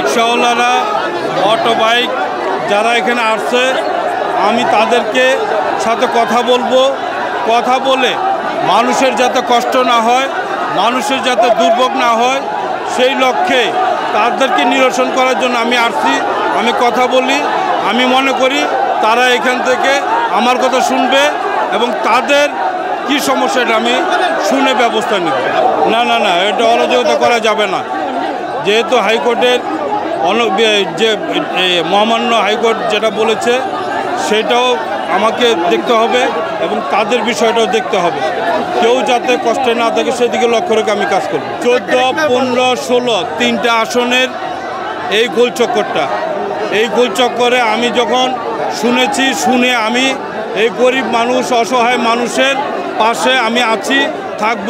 রিক্সাওয়ালারা, auto bike যারা এখানে আসছে, আমি তাদেরকে সাথে কথা বলবো। কথা বলে মানুষের যাতে কষ্ট না হয়, মানুষের যাতে দুর্ভোগ না হয়, সেই লক্ষ্যে তাদেরকে নিরসন করার জন্য আমি আসছি। আমি কথা বলি, আমি মনে করি তারা এখান থেকে আমার কথা শুনবে এবং তাদের কি সমস্যা এটা আমি শুনে ব্যবস্থা নেব। না না না, এটা অরাজকতা করা যাবে না। যেহেতু হাইকোর্টের যে মহামান্য হাইকোর্ট যেটা বলেছে সেটাও আমাকে দেখতে হবে এবং তাদের বিষয়টাও দেখতে হবে। কেউ যাতে কষ্টে না থাকে সেদিকে লক্ষ্য রেখে আমি কাজ করব। 14, 15, 16 তিনটা আসনের এই গোলচক্করটা, এই গোলচক্করে আমি যখন শুনে আমি এই গরিব মানুষ, অসহায় মানুষের পাশে আমি আছি, থাকব।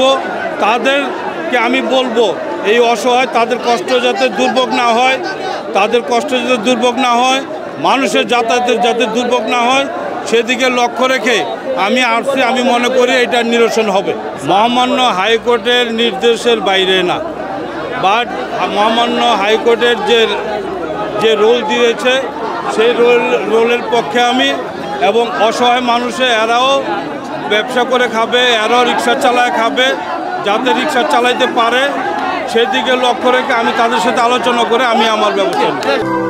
তাদেরকে আমি বলবো এই অসহায় তাদের কষ্ট যাতে দুর্ভোগ না হয়, তাদের কষ্ট যাতে দুর্ভোগ না হয়, মানুষের যাতায়াতের যাতে দুর্ভোগ না হয়, সেদিকে লক্ষ্য রেখে আমি আসছি। আমি মনে করি এটা নিরসন হবে। মহামান্য হাইকোর্টের নির্দেশের বাইরে না, বাট মহামান্য হাইকোর্টের যে রোল দিয়েছে সেই রোলের পক্ষে আমি, এবং অসহায় মানুষে এরাও ব্যবসা করে খাবে, এরাও রিক্সা চালায় খাবে, যাতে রিক্সা চালাইতে পারে সেদিকে লক্ষ্য রেখে আমি তাদের সাথে আলোচনা করে আমি আমার ব্যবস্থা নিই।